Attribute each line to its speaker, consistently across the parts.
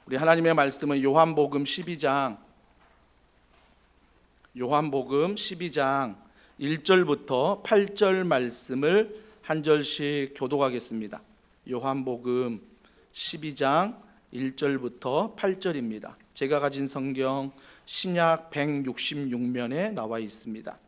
Speaker 1: 우리 하나님의 말씀은 요한복음 12장 1절부터 8절 말씀을 한 절씩 교독하겠습니다. 요한복음 12장 1절부터 8절입니다. 제가 가진 성경 신약 166면에 나와 있습니다.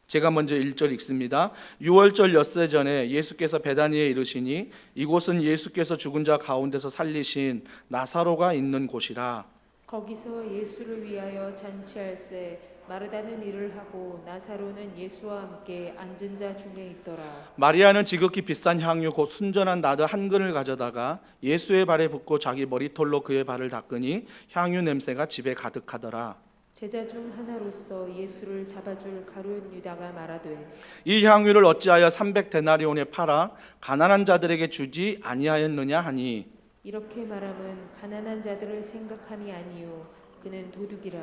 Speaker 1: 제가 먼저 1절 읽습니다. 6월절 엿새 전에 예수께서 베다니에 이르시니 이곳은 예수께서 죽은 자 가운데서 살리신 나사로가 있는 곳이라.
Speaker 2: 거기서 예수를 위하여 잔치할새 마르다는 일을 하고 나사로는 예수와 함께 앉은 자 중에 있더라.
Speaker 1: 마리아는 지극히 비싼 향유 곧 순전한 나드 한 근을 가져다가 예수의 발에 붓고 자기 머리털로 그의 발을 닦으니 향유 냄새가 집에 가득하더라.
Speaker 2: 제자 중 하나로서 예수를 잡아줄 가룟 유다가 말하되
Speaker 1: 이 향유를 어찌하여 300데나리온에 팔아 가난한 자들에게 주지 아니하였느냐 하니,
Speaker 2: 이렇게 말함은 가난한 자들을 생각함이 아니요 그는 도둑이라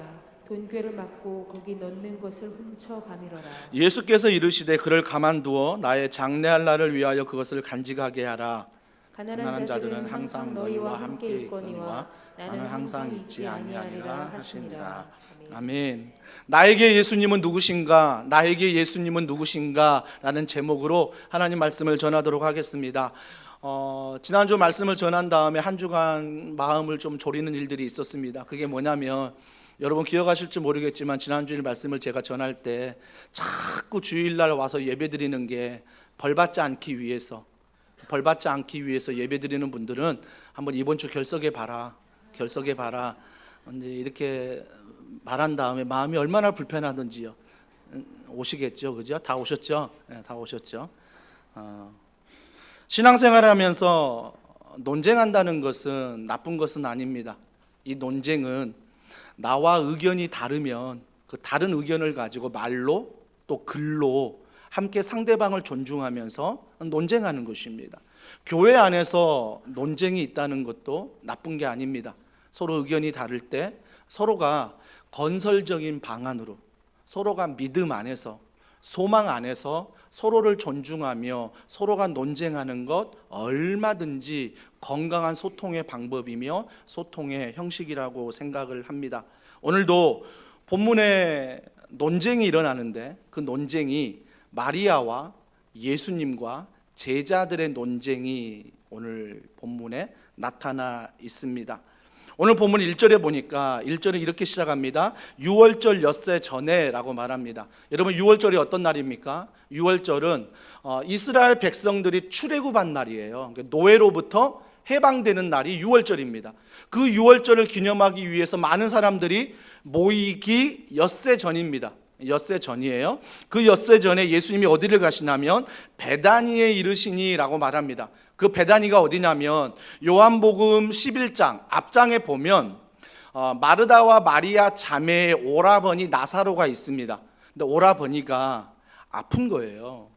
Speaker 2: 돈괴를 맞고 거기 넣는 것을 훔쳐 가미러라.
Speaker 1: 예수께서 이르시되 그를 가만두어 나의 장래할 날을 위하여 그것을 간직하게 하라.
Speaker 2: 가난한 자들은 항상 너희와 함께 있거니와 나는 항상 있지 아니하리라 하시니라.
Speaker 1: 아멘. 나에게 예수님은 누구신가? 나에게 예수님은 누구신가? 라는 제목으로 하나님 말씀을 전하도록 하겠습니다. 지난주 말씀을 전한 다음에 한 주간 마음을 좀 졸이는 일들이 있었습니다. 그게 뭐냐면, 여러분 기억하실지 모르겠지만 지난주일 말씀을 제가 전할 때 자꾸 주일날 와서 예배드리는 게 벌받지 않기 위해서 예배드리는 분들은 한번 이번 주 결석해 봐라. 이제 이렇게 말한 다음에 마음이 얼마나 불편하든지요. 오시겠죠, 그죠? 다 오셨죠? 네, 다 오셨죠. 신앙생활하면서 논쟁한다는 것은 나쁜 것은 아닙니다. 이 논쟁은 나와 의견이 다르면 그 다른 의견을 가지고 말로 또 글로 함께 상대방을 존중하면서 논쟁하는 것입니다. 교회 안에서 논쟁이 있다는 것도 나쁜 게 아닙니다. 서로 의견이 다를 때 서로가 건설적인 방안으로, 서로가 믿음 안에서, 소망 안에서 서로를 존중하며 서로가 논쟁하는 것 얼마든지 건강한 소통의 방법이며 소통의 형식이라고 생각을 합니다. 오늘도 본문에 논쟁이 일어나는데 그 논쟁이 마리아와 예수님과 제자들의 논쟁이 오늘 본문에 나타나 있습니다. 오늘 본문 1절에 보니까 1절은 이렇게 시작합니다. 6월절 엿새 전에 라고 말합니다. 여러분 6월절이 어떤 날입니까? 6월절은 이스라엘 백성들이 출애굽한 날이에요. 노예로부터 해방되는 날이 6월절입니다. 그 6월절을 기념하기 위해서 많은 사람들이 모이기 엿새 전입니다. 엿새 전이에요. 그 엿새 전에 예수님이 어디를 가시냐면 베다니에 이르시니라고 말합니다. 그 베다니가 어디냐면 요한복음 11장 앞장에 보면 마르다와 마리아 자매의 오라버니 나사로가 있습니다. 근데 오라버니가 아픈 거예요.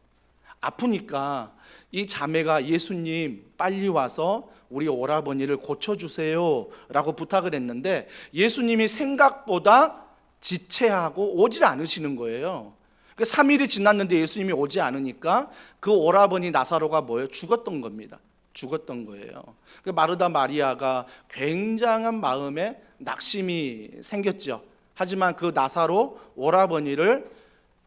Speaker 1: 아프니까 이 자매가 예수님 빨리 와서 우리 오라버니를 고쳐주세요 라고 부탁을 했는데 예수님이 생각보다 지체하고 오질 않으시는 거예요. 3일이 지났는데 예수님이 오지 않으니까 그 오라버니 나사로가 뭐예요? 죽었던 겁니다. 죽었던 거예요. 마르다 마리아가 굉장한 마음에 낙심이 생겼죠. 하지만 그 나사로 오라버니를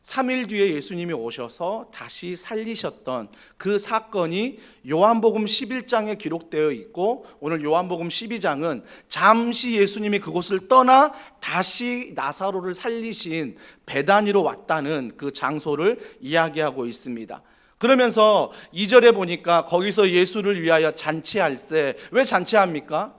Speaker 1: 3일 뒤에 예수님이 오셔서 다시 살리셨던 그 사건이 요한복음 11장에 기록되어 있고, 오늘 요한복음 12장은 잠시 예수님이 그곳을 떠나 다시 나사로를 살리신 베다니로 왔다는 그 장소를 이야기하고 있습니다. 그러면서 2절에 보니까 거기서 예수를 위하여 잔치할새. 왜 잔치합니까?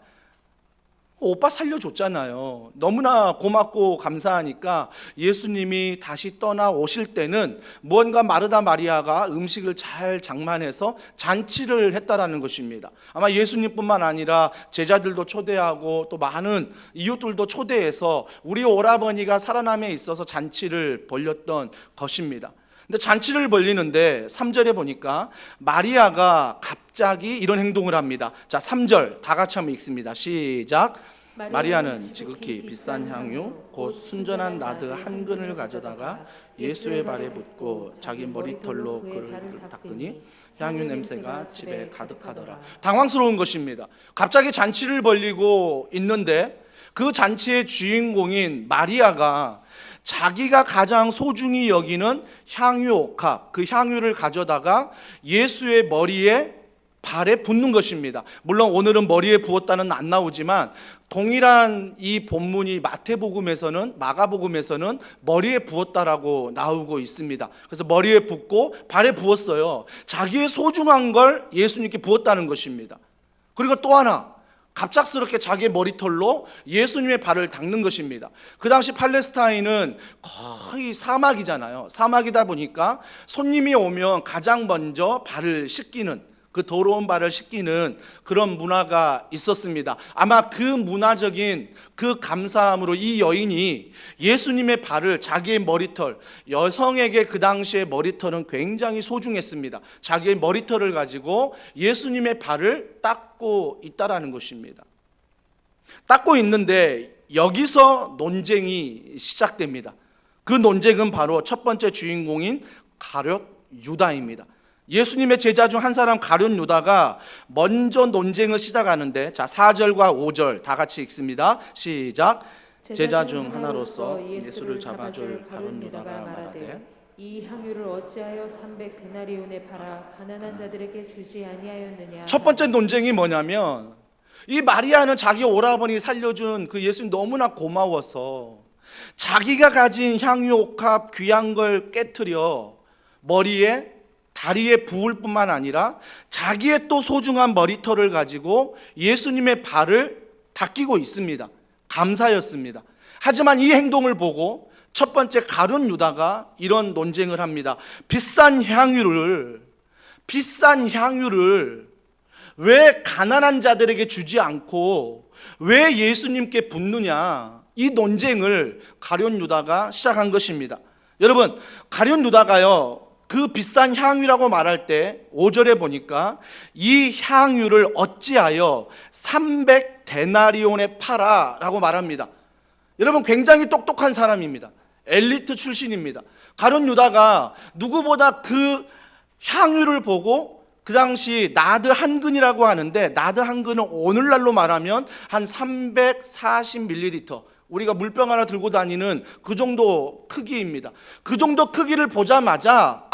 Speaker 1: 오빠 살려줬잖아요. 너무나 고맙고 감사하니까 예수님이 다시 떠나 오실 때는 무언가 마르다 마리아가 음식을 잘 장만해서 잔치를 했다라는 것입니다. 아마 예수님뿐만 아니라 제자들도 초대하고 또 많은 이웃들도 초대해서 우리 오라버니가 살아남에 있어서 잔치를 벌였던 것입니다. 근데 잔치를 벌리는데 3절에 보니까 마리아가 갑자기 이런 행동을 합니다. 자, 3절 다 같이 한번 읽습니다. 시작. 마리아는 지극히 비싼 향유 곧 순전한 나드 한 근을 가져다가 예수의 발에 붓고 자기 머리털로 그를 닦으니 향유 냄새가 집에 가득하더라. 당황스러운 것입니다. 갑자기 잔치를 벌이고 있는데 그 잔치의 주인공인 마리아가 자기가 가장 소중히 여기는 향유 옥합, 그 향유를 가져다가 예수의 머리에 발에 붓는 것입니다. 물론 오늘은 머리에 부었다는 안 나오지만 동일한 이 본문이 마태복음에서는, 마가복음에서는 머리에 부었다라고 나오고 있습니다. 그래서 머리에 붓고 발에 부었어요. 자기의 소중한 걸 예수님께 부었다는 것입니다. 그리고 또 하나, 갑작스럽게 자기의 머리털로 예수님의 발을 닦는 것입니다. 그 당시 팔레스타인은 거의 사막이잖아요. 사막이다 보니까 손님이 오면 가장 먼저 발을 씻기는, 그 더러운 발을 씻기는 그런 문화가 있었습니다. 아마 그 문화적인 그 감사함으로 이 여인이 예수님의 발을, 자기의 머리털, 여성에게 그 당시의 머리털은 굉장히 소중했습니다. 자기의 머리털을 가지고 예수님의 발을 닦고 있다라는 것입니다. 닦고 있는데 여기서 논쟁이 시작됩니다. 그 논쟁은 바로 첫 번째 주인공인 가룟 유다입니다. 예수님의 제자 중 한 사람 가룟 유다가 먼저 논쟁을 시작하는데, 자 4절과 5절 다 같이 읽습니다. 시작. 제자 중 하나로서 예수를 잡아줄 가룟 유다가 말하되
Speaker 2: 이 향유를 어찌하여 300데나리온에 팔아 가난한 자들에게 주지 아니하였느냐.
Speaker 1: 첫 번째 논쟁이 뭐냐면, 이 마리아는 자기 오라버니 살려준 그 예수님 너무나 고마워서 자기가 가진 향유 옥합 귀한 걸 깨트려 머리에, 다리에 부을 뿐만 아니라 자기의 또 소중한 머리털을 가지고 예수님의 발을 닦이고 있습니다. 감사였습니다. 하지만 이 행동을 보고 첫 번째 가룟 유다가 이런 논쟁을 합니다. 비싼 향유를 왜 가난한 자들에게 주지 않고 왜 예수님께 붓느냐, 이 논쟁을 가룟 유다가 시작한 것입니다. 여러분, 가룟 유다가요, 그 비싼 향유라고 말할 때 5절에 보니까 이 향유를 어찌하여 300데나리온에 팔아 라고 말합니다. 여러분, 굉장히 똑똑한 사람입니다. 엘리트 출신입니다. 가룟 유다가 누구보다 그 향유를 보고, 그 당시 나드 한 근이라고 하는데, 나드 한 근은 오늘날로 말하면 한 340ml, 우리가 물병 하나 들고 다니는 그 정도 크기입니다. 그 정도 크기를 보자마자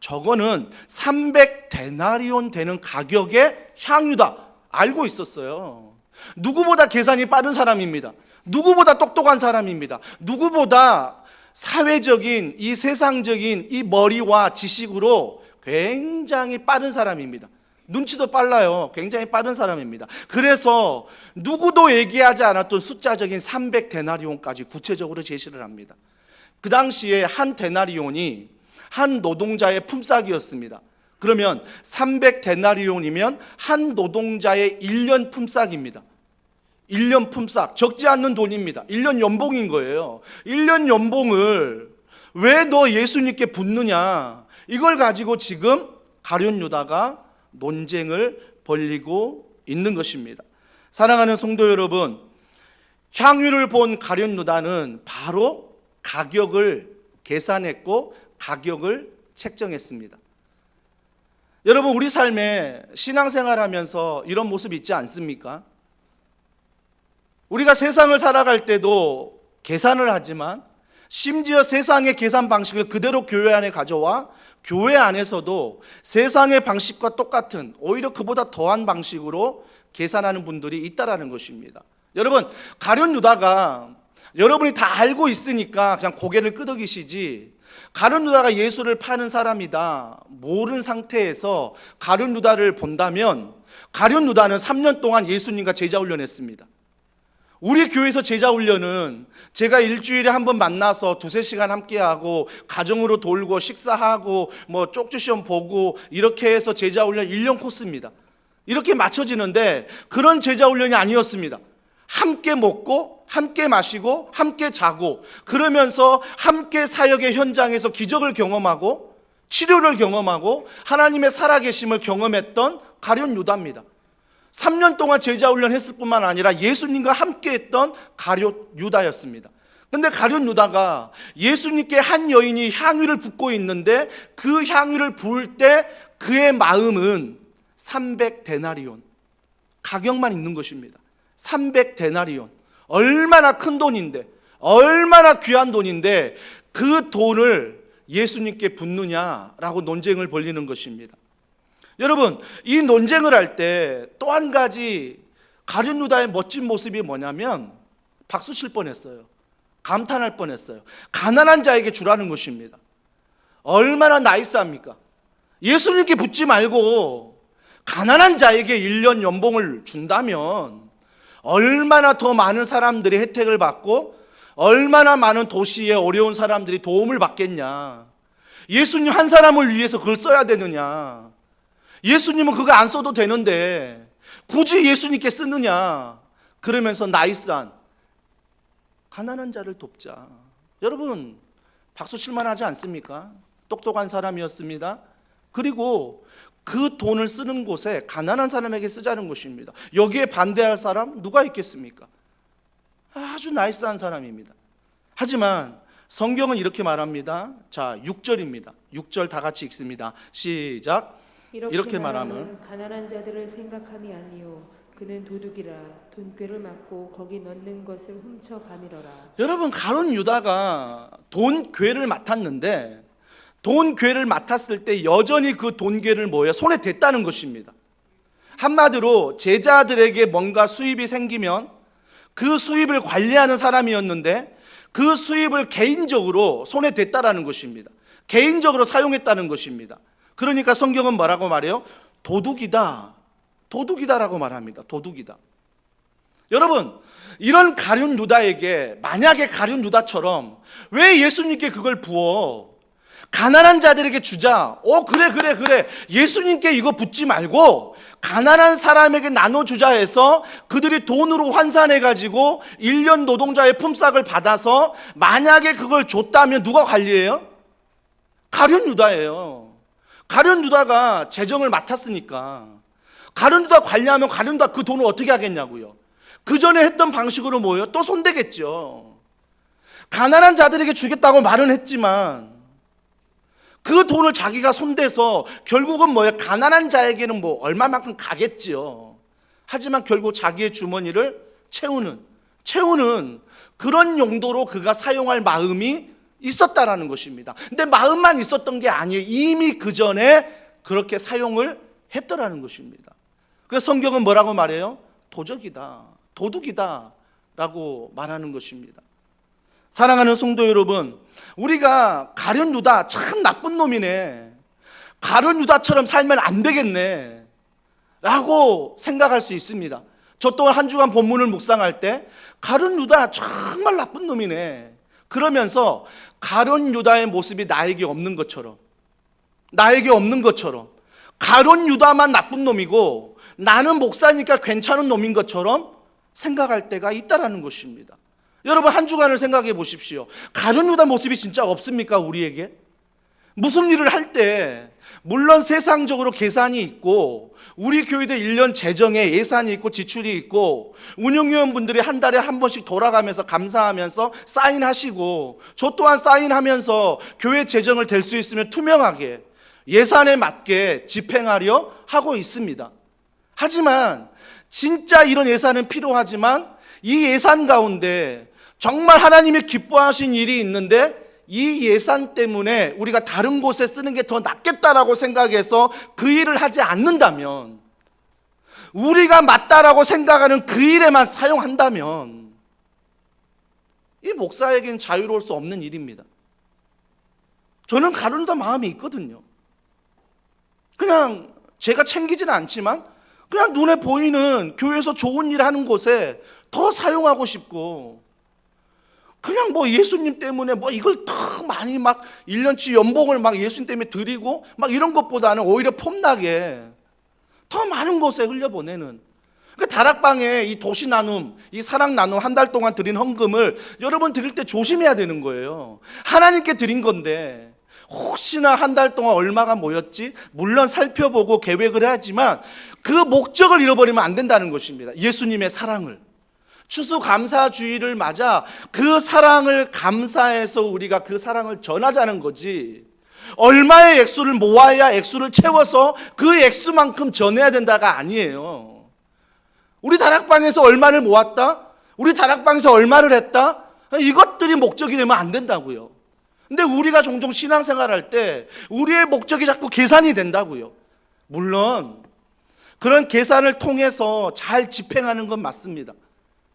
Speaker 1: 저거는 300데나리온 되는 가격의 향유다 알고 있었어요. 누구보다 계산이 빠른 사람입니다. 누구보다 똑똑한 사람입니다. 누구보다 사회적인, 이 세상적인 이 머리와 지식으로 굉장히 빠른 사람입니다. 눈치도 빨라요. 굉장히 빠른 사람입니다. 그래서 누구도 얘기하지 않았던 숫자적인 300데나리온까지 구체적으로 제시를 합니다. 그 당시에 한 데나리온이 한 노동자의 품삯이었습니다. 그러면 300데나리온이면 한 노동자의 1년 품삯입니다. 1년 품삯, 적지 않는 돈입니다. 1년 연봉인 거예요. 1년 연봉을 왜 너 예수님께 붓느냐, 이걸 가지고 지금 가룟 유다가 논쟁을 벌이고 있는 것입니다. 사랑하는 성도 여러분, 향유를 본 가룟 유다는 바로 가격을 계산했고 가격을 책정했습니다. 여러분, 우리 삶에 신앙생활하면서 이런 모습 있지 않습니까? 우리가 세상을 살아갈 때도 계산을 하지만 심지어 세상의 계산 방식을 그대로 교회 안에 가져와 교회 안에서도 세상의 방식과 똑같은, 오히려 그보다 더한 방식으로 계산하는 분들이 있다라는 것입니다. 여러분, 가룟 유다가 여러분이 다 알고 있으니까 그냥 고개를 끄덕이시지, 가룟 유다가 예수를 파는 사람이다 모르는 상태에서 가룟 유다를 본다면, 가룟 유다는 3년 동안 예수님과 제자 훈련했습니다. 우리 교회에서 제자 훈련은 제가 일주일에 한 번 만나서 2-3시간 함께하고 가정으로 돌고 식사하고 뭐 쪽지 시험 보고 이렇게 해서 제자 훈련 1년 코스입니다. 이렇게 맞춰지는데 그런 제자 훈련이 아니었습니다. 함께 먹고 함께 마시고 함께 자고, 그러면서 함께 사역의 현장에서 기적을 경험하고 치료를 경험하고 하나님의 살아계심을 경험했던 가룟 유다입니다. 3년 동안 제자 훈련 했을 뿐만 아니라 예수님과 함께 했던 가룟 유다였습니다. 근데 가룟 유다가 예수님께 한 여인이 향유를 붓고 있는데 그 향유를 부을 때 그의 마음은 300데나리온, 가격만 있는 것입니다. 300데나리온, 얼마나 큰 돈인데, 얼마나 귀한 돈인데 그 돈을 예수님께 붓느냐라고 논쟁을 벌이는 것입니다. 여러분, 이 논쟁을 할 때 또 한 가지 가룟 유다의 멋진 모습이 뭐냐면 박수 칠 뻔했어요. 감탄할 뻔했어요. 가난한 자에게 주라는 것입니다. 얼마나 나이스합니까? 예수님께 붓지 말고 가난한 자에게 1년 연봉을 준다면 얼마나 더 많은 사람들이 혜택을 받고 얼마나 많은 도시의 어려운 사람들이 도움을 받겠냐. 예수님 한 사람을 위해서 그걸 써야 되느냐. 예수님은 그거 안 써도 되는데 굳이 예수님께 쓰느냐. 그러면서 나이스한 가난한 자를 돕자. 여러분, 박수 칠만 하지 않습니까? 똑똑한 사람이었습니다. 그리고 그 돈을 쓰는 곳에 가난한 사람에게 쓰자는 것입니다. 여기에 반대할 사람 누가 있겠습니까? 아주 나이스한 사람입니다. 하지만 성경은 이렇게 말합니다. 자, 6절입니다. 6절 다 같이 읽습니다. 시작. 이렇게 말하면
Speaker 2: 가난한 자들을 생각함이 아니요 그는 도둑이라 돈꾀를 맞고 거기 넣는 것을 훔쳐 가밀어라.
Speaker 1: 여러분, 가룟 유다가 돈괴를 맡았는데 돈괴를 맡았을 때 여전히 그 돈괴를 손에 댔다는 것입니다. 한마디로 제자들에게 뭔가 수입이 생기면 그 수입을 관리하는 사람이었는데 그 수입을 개인적으로 손에 댔다라는 것입니다. 개인적으로 사용했다는 것입니다. 그러니까 성경은 뭐라고 말해요? 도둑이다. 도둑이다라고 말합니다. 도둑이다. 여러분, 이런 가룟 유다에게 만약에 가룟 유다처럼 왜 예수님께 그걸 부어? 가난한 자들에게 주자. 그래. 예수님께 이거 붓지 말고 가난한 사람에게 나눠주자 해서 그들이 돈으로 환산해가지고 1년 노동자의 품삯을 받아서 만약에 그걸 줬다면 누가 관리해요? 가룟 유다예요. 가룟 유다가 재정을 맡았으니까 가룟 유다 관리하면 가룟 유다 그 돈을 어떻게 하겠냐고요. 그 전에 했던 방식으로 뭐예요? 또 손대겠죠. 가난한 자들에게 주겠다고 말은 했지만 그 돈을 자기가 손대서 결국은 뭐예요? 가난한 자에게는 얼마만큼 가겠지요. 하지만 결국 자기의 주머니를 채우는 그런 용도로 그가 사용할 마음이 있었다라는 것입니다. 근데 마음만 있었던 게 아니에요. 이미 그 전에 그렇게 사용을 했더라는 것입니다. 그래서 성경은 뭐라고 말해요? 도적이다, 도둑이다 라고 말하는 것입니다. 사랑하는 성도 여러분, 우리가 가룟 유다 참 나쁜 놈이네, 가룟 유다처럼 살면 안 되겠네 라고 생각할 수 있습니다. 저 또한 한 주간 본문을 묵상할 때 가룟 유다 정말 나쁜 놈이네 그러면서 가룟 유다의 모습이 나에게 없는 것처럼 가룟 유다만 나쁜 놈이고 나는 목사니까 괜찮은 놈인 것처럼 생각할 때가 있다라는 것입니다. 여러분, 한 주간을 생각해 보십시오. 가룟 유다 모습이 진짜 없습니까? 우리에게 무슨 일을 할 때 물론 세상적으로 계산이 있고 우리 교회들 1년 재정에 예산이 있고 지출이 있고 운영위원분들이 한 달에 한 번씩 돌아가면서 감사하면서 사인하시고 저 또한 사인하면서 교회 재정을 될 수 있으면 투명하게 예산에 맞게 집행하려 하고 있습니다. 하지만 진짜 이런 예산은 필요하지만 이 예산 가운데 정말 하나님이 기뻐하신 일이 있는데 이 예산 때문에 우리가 다른 곳에 쓰는 게 더 낫겠다라고 생각해서 그 일을 하지 않는다면, 우리가 맞다라고 생각하는 그 일에만 사용한다면 이 목사에겐 자유로울 수 없는 일입니다. 저는 가룟 유다 마음이 있거든요. 그냥 제가 챙기지는 않지만 그냥 눈에 보이는 교회에서 좋은 일 하는 곳에 더 사용하고 싶고, 그냥 예수님 때문에 이걸 더 많이 1년치 연봉을 예수님 때문에 드리고 이런 것보다는 오히려 폼나게 더 많은 곳에 흘려보내는, 그러니까 다락방에 이 도시 나눔, 이 사랑 나눔 한 달 동안 드린 헌금을 여러분 드릴 때 조심해야 되는 거예요. 하나님께 드린 건데 혹시나 한 달 동안 얼마가 모였지? 물론 살펴보고 계획을 하지만 그 목적을 잃어버리면 안 된다는 것입니다. 예수님의 사랑을. 추수감사주의를 맞아 그 사랑을 감사해서 우리가 그 사랑을 전하자는 거지, 얼마의 액수를 모아야 액수를 채워서 그 액수만큼 전해야 된다가 아니에요. 우리 다락방에서 얼마를 모았다? 우리 다락방에서 얼마를 했다? 이것들이 목적이 되면 안 된다고요. 근데 우리가 종종 신앙생활할 때 우리의 목적이 자꾸 계산이 된다고요. 물론 그런 계산을 통해서 잘 집행하는 건 맞습니다.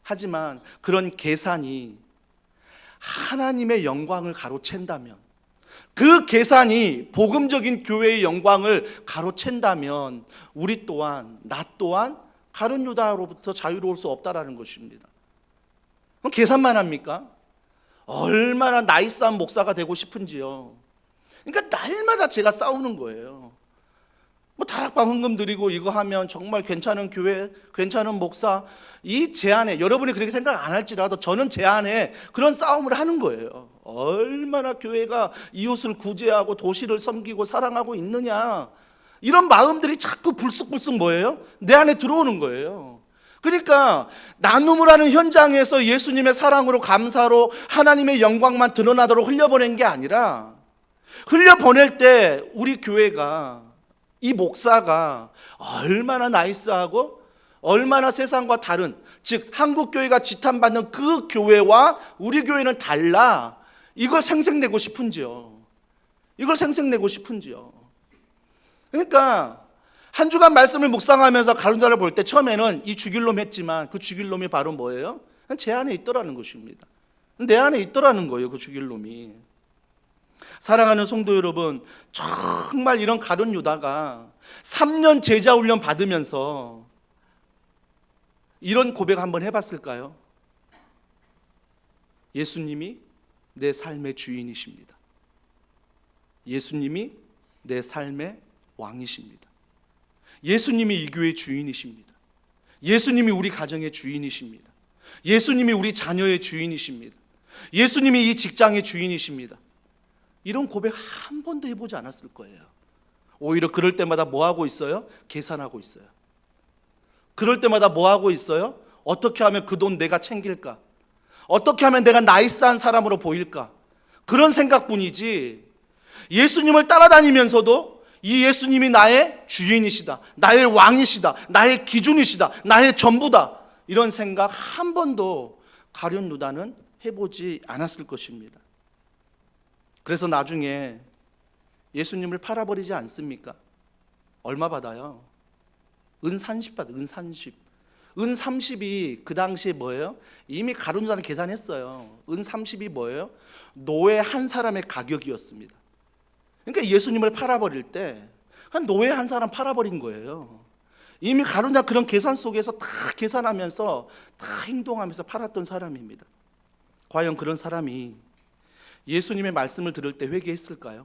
Speaker 1: 하지만 그런 계산이 하나님의 영광을 가로챈다면, 그 계산이 복음적인 교회의 영광을 가로챈다면 우리 또한, 나 또한 가룟 유다로부터 자유로울 수 없다라는 것입니다. 그럼 계산만 합니까? 얼마나 나이스한 목사가 되고 싶은지요. 그러니까 날마다 제가 싸우는 거예요. 뭐 다락방 헌금 드리고 이거 하면 정말 괜찮은 교회, 괜찮은 목사, 이 제안에, 여러분이 그렇게 생각 안 할지라도 저는 제안에 그런 싸움을 하는 거예요. 얼마나 교회가 이웃을 구제하고 도시를 섬기고 사랑하고 있느냐, 이런 마음들이 자꾸 불쑥불쑥 뭐예요? 내 안에 들어오는 거예요. 그러니까 나눔을 하는 현장에서 예수님의 사랑으로, 감사로 하나님의 영광만 드러나도록 흘려보낸 게 아니라, 흘려보낼 때 우리 교회가, 이 목사가 얼마나 나이스하고 얼마나 세상과 다른, 즉 한국교회가 지탄받는 그 교회와 우리 교회는 달라, 이걸 생색내고 싶은지요. 이걸 생색내고 싶은지요. 그러니까 한 주간 말씀을 묵상하면서 가룟유다를 볼 때 처음에는 이 죽일 놈 했지만 그 죽일 놈이 바로 뭐예요? 제 안에 있더라는 것입니다. 내 안에 있더라는 거예요, 그 죽일 놈이. 사랑하는 성도 여러분, 정말 이런 가룟유다가 3년 제자 훈련 받으면서 이런 고백 한번 해봤을까요? 예수님이 내 삶의 주인이십니다. 예수님이 내 삶의 왕이십니다. 예수님이 이 교회의 주인이십니다. 예수님이 우리 가정의 주인이십니다. 예수님이 우리 자녀의 주인이십니다. 예수님이 이 직장의 주인이십니다. 이런 고백 한 번도 해보지 않았을 거예요. 오히려 그럴 때마다 뭐 하고 있어요? 계산하고 있어요. 그럴 때마다 뭐 하고 있어요? 어떻게 하면 그 돈 내가 챙길까? 어떻게 하면 내가 나이스한 사람으로 보일까? 그런 생각뿐이지, 예수님을 따라다니면서도 이 예수님이 나의 주인이시다, 나의 왕이시다, 나의 기준이시다, 나의 전부다, 이런 생각 한 번도 가룟유다는 해보지 않았을 것입니다. 그래서 나중에 예수님을 팔아버리지 않습니까? 얼마 받아요? 은 30 받아요. 은 30. 은 30이 그 당시에 뭐예요? 이미 가룟유다는 계산했어요. 은 30이 뭐예요? 노예 한 사람의 가격이었습니다. 그러니까 예수님을 팔아버릴 때 한 노예 한 사람 팔아버린 거예요. 이미 가룟유다 그런 계산 속에서 다 계산하면서 다 행동하면서 팔았던 사람입니다. 과연 그런 사람이 예수님의 말씀을 들을 때 회개했을까요?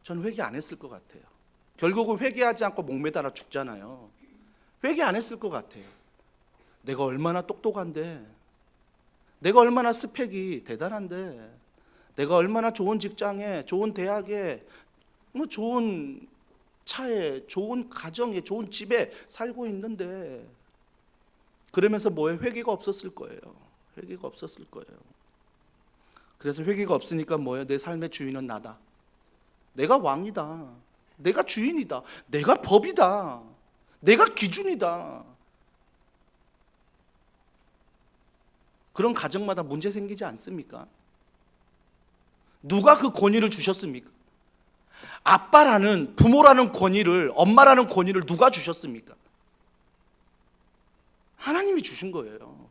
Speaker 1: 저는 회개 안 했을 것 같아요. 결국은 회개하지 않고 목매달아 죽잖아요. 회개 안 했을 것 같아요. 내가 얼마나 똑똑한데, 내가 얼마나 스펙이 대단한데, 내가 얼마나 좋은 직장에, 좋은 대학에, 뭐 좋은 차에, 좋은 가정에, 좋은 집에 살고 있는데, 그러면서 뭐에 회개가 없었을 거예요. 회개가 없었을 거예요. 그래서 회개가 없으니까 뭐예요? 내 삶의 주인은 나다. 내가 왕이다. 내가 주인이다. 내가 법이다. 내가 기준이다. 그런 가정마다 문제 생기지 않습니까? 누가 그 권위를 주셨습니까? 아빠라는, 부모라는 권위를, 엄마라는 권위를 누가 주셨습니까? 하나님이 주신 거예요.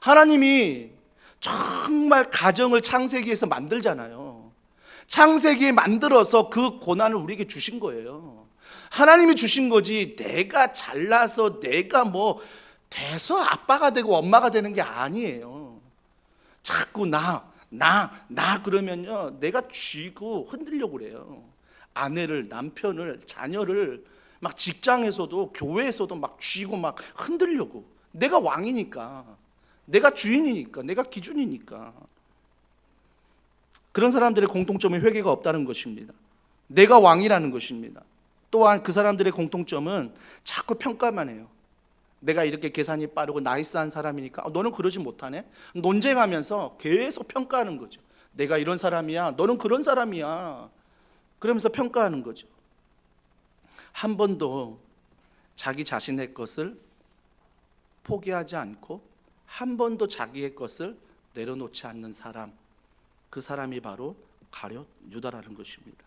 Speaker 1: 하나님이 정말 가정을 창세기에서 만들잖아요. 창세기에 만들어서 그 고난을 우리에게 주신 거예요. 하나님이 주신 거지, 내가 잘나서 내가 뭐 돼서 아빠가 되고 엄마가 되는 게 아니에요. 자꾸 나 그러면요, 내가 쥐고 흔들려고 그래요. 아내를, 남편을, 자녀를 막 직장에서도 교회에서도 막 쥐고 막 흔들려고. 내가 왕이니까, 내가 주인이니까, 내가 기준이니까. 그런 사람들의 공통점은 회개가 없다는 것입니다. 내가 왕이라는 것입니다. 또한 그 사람들의 공통점은 자꾸 평가만 해요. 내가 이렇게 계산이 빠르고 나이스한 사람이니까 너는 그러지 못하네. 논쟁하면서 계속 평가하는 거죠. 내가 이런 사람이야, 너는 그런 사람이야. 그러면서 평가하는 거죠. 한 번도 자기 자신의 것을 포기하지 않고 한 번도 자기의 것을 내려놓지 않는 사람, 그 사람이 바로 가룟 유다라는 것입니다.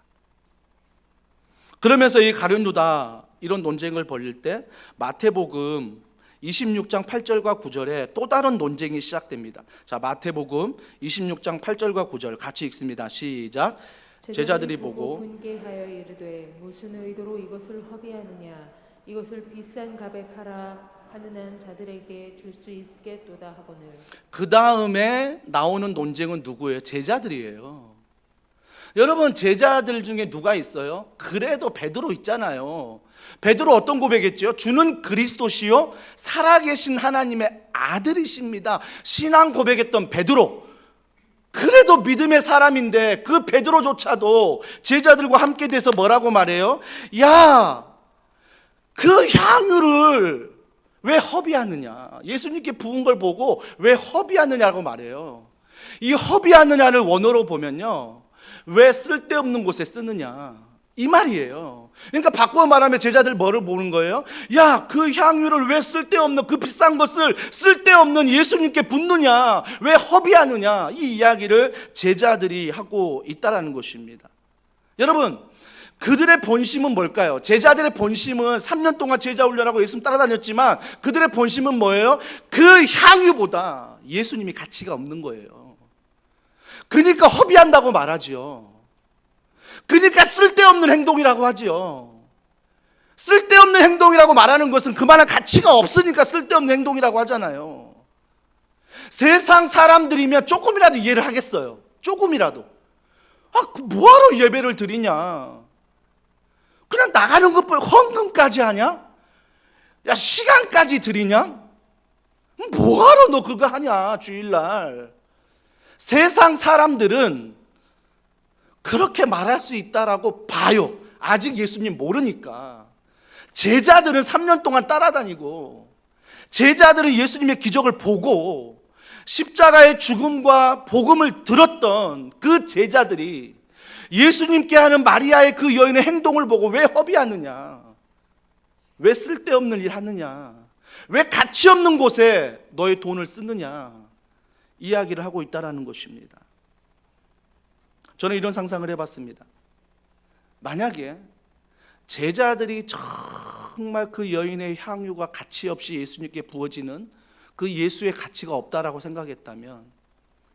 Speaker 1: 그러면서 이 가룟 유다 이런 논쟁을 벌일 때 마태복음 26장 8절과 9절에 또 다른 논쟁이 시작됩니다. 자, 마태복음 26장 8절과 9절 같이 읽습니다. 시작. 제자들이 보고
Speaker 2: 분개하여 이르되 무슨 의도로 이것을 허비하느냐, 이것을 비싼 값에 팔아 가난한 자들에게 줄 수 있겠도다 하거늘.
Speaker 1: 그 다음에 나오는 논쟁은 누구예요? 제자들이에요. 여러분, 제자들 중에 누가 있어요? 그래도 베드로 있잖아요. 베드로 어떤 고백했죠? 주는 그리스도시요 살아계신 하나님의 아들이십니다. 신앙 고백했던 베드로. 그래도 믿음의 사람인데 그 베드로조차도 제자들과 함께 돼서 뭐라고 말해요? 야, 그 향유를 왜 허비하느냐? 예수님께 부은 걸 보고 왜 허비하느냐고 말해요. 이 허비하느냐를 원어로 보면요, 왜 쓸데없는 곳에 쓰느냐, 이 말이에요. 그러니까 바꿔 말하면 제자들 뭐를 보는 거예요? 야, 그 향유를 왜 쓸데없는, 그 비싼 것을 쓸데없는 예수님께 붓느냐, 왜 허비하느냐, 이 이야기를 제자들이 하고 있다라는 것입니다. 여러분, 그들의 본심은 뭘까요? 제자들의 본심은 3년 동안 제자 훈련하고 예수님 따라다녔지만 그들의 본심은 뭐예요? 그 향유보다 예수님이 가치가 없는 거예요. 그러니까 허비한다고 말하죠. 그러니까 쓸데없는 행동이라고 하죠. 쓸데없는 행동이라고 말하는 것은 그만한 가치가 없으니까 쓸데없는 행동이라고 하잖아요. 세상 사람들이면 조금이라도 이해를 하겠어요. 조금이라도. 뭐하러 예배를 드리냐? 그냥 나가는 것보다 헌금까지 하냐? 야, 시간까지 드리냐? 뭐하러 너 그거 하냐, 주일날. 세상 사람들은 그렇게 말할 수 있다라고 봐요. 아직 예수님 모르니까. 제자들은 3년 동안 따라다니고, 제자들은 예수님의 기적을 보고 십자가의 죽음과 복음을 들었던 그 제자들이 예수님께 하는 마리아의 그 여인의 행동을 보고 왜 허비하느냐, 왜 쓸데없는 일 하느냐, 왜 가치 없는 곳에 너의 돈을 쓰느냐, 이야기를 하고 있다는 것입니다. 저는 이런 상상을 해봤습니다. 만약에 제자들이 정말 그 여인의 향유가 가치 없이 예수님께 부어지는 그 예수의 가치가 없다라고 생각했다면,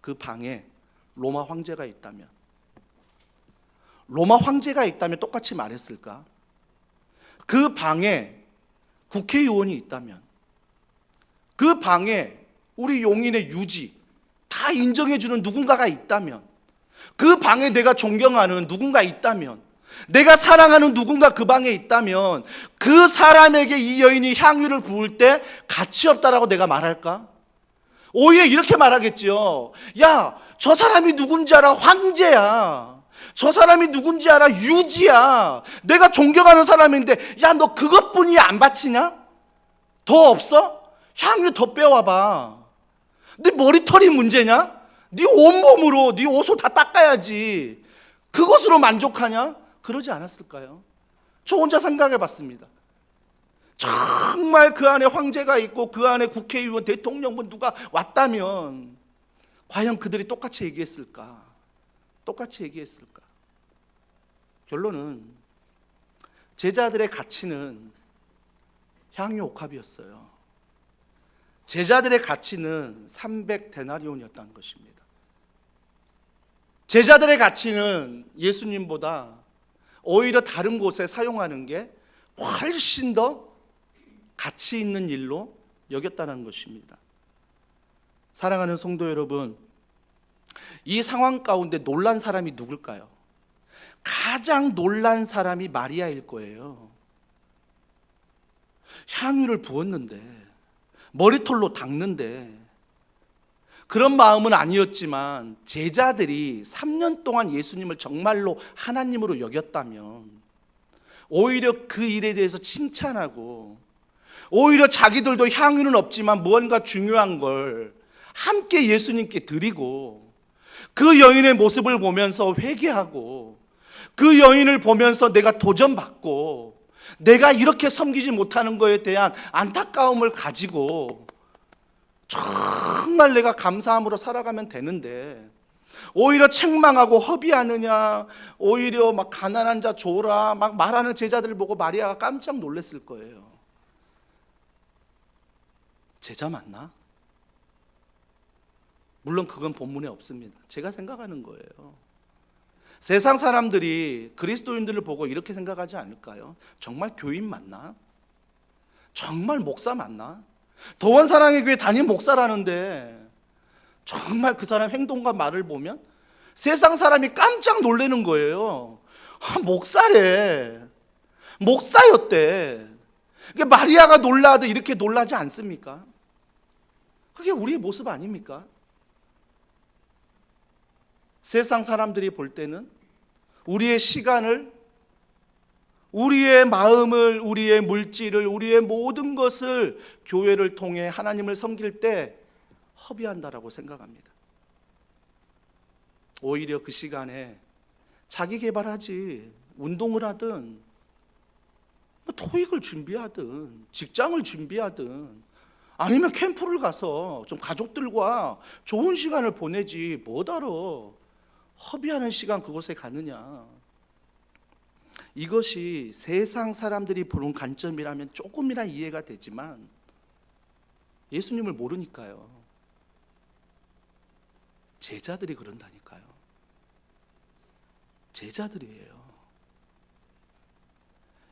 Speaker 1: 그 방에 로마 황제가 있다면, 로마 황제가 있다면 똑같이 말했을까? 그 방에 국회의원이 있다면, 그 방에 우리 용인의 유지 다 인정해주는 누군가가 있다면, 그 방에 내가 존경하는 누군가 있다면, 내가 사랑하는 누군가 그 방에 있다면 그 사람에게 이 여인이 향유를 부을 때 가치 없다라고 내가 말할까? 오히려 이렇게 말하겠죠. 야, 저 사람이 누군지 알아? 황제야. 저 사람이 누군지 알아? 유지야. 내가 존경하는 사람인데, 야, 너 그것뿐이 안 바치냐? 더 없어? 향유 더 빼와봐. 네 머리털이 문제냐? 네 온몸으로 네 옷을 다 닦아야지. 그것으로 만족하냐? 그러지 않았을까요? 저 혼자 생각해 봤습니다. 정말 그 안에 황제가 있고 그 안에 국회의원, 대통령분 누가 왔다면 과연 그들이 똑같이 얘기했을까? 똑같이 얘기했을까? 결론은 제자들의 가치는 향유 옥합이었어요. 제자들의 가치는 300데나리온이었다는 것입니다. 제자들의 가치는 예수님보다 오히려 다른 곳에 사용하는 게 훨씬 더 가치 있는 일로 여겼다는 것입니다. 사랑하는 성도 여러분, 이 상황 가운데 놀란 사람이 누굴까요? 가장 놀란 사람이 마리아일 거예요. 향유를 부었는데, 머리털로 닦는데, 그런 마음은 아니었지만 제자들이 3년 동안 예수님을 정말로 하나님으로 여겼다면 오히려 그 일에 대해서 칭찬하고 오히려 자기들도 향유는 없지만 무언가 중요한 걸 함께 예수님께 드리고 그 여인의 모습을 보면서 회개하고 그 여인을 보면서 내가 도전받고 내가 이렇게 섬기지 못하는 것에 대한 안타까움을 가지고 정말 내가 감사함으로 살아가면 되는데 오히려 책망하고 허비하느냐, 오히려 막 가난한 자 줘라 막 말하는 제자들을 보고 마리아가 깜짝 놀랐을 거예요. 제자 맞나? 물론 그건 본문에 없습니다. 제가 생각하는 거예요. 세상 사람들이 그리스도인들을 보고 이렇게 생각하지 않을까요? 정말 교인 맞나? 정말 목사 맞나? 도원사랑의 교회 담임 목사라는데 정말 그 사람 행동과 말을 보면 세상 사람이 깜짝 놀라는 거예요. 목사래. 목사였대. 마리아가 놀라도 이렇게 놀라지 않습니까? 그게 우리의 모습 아닙니까? 세상 사람들이 볼 때는 우리의 시간을, 우리의 마음을, 우리의 물질을, 우리의 모든 것을 교회를 통해 하나님을 섬길 때 허비한다라고 생각합니다. 오히려 그 시간에 자기 개발하지, 운동을 하든 토익을 준비하든 직장을 준비하든 아니면 캠프를 가서 좀 가족들과 좋은 시간을 보내지 뭐하러 허비하는 시간 그곳에 가느냐. 이것이 세상 사람들이 보는 관점이라면 조금이나 이해가 되지만 예수님을 모르니까요. 제자들이 그런다니까요. 제자들이에요.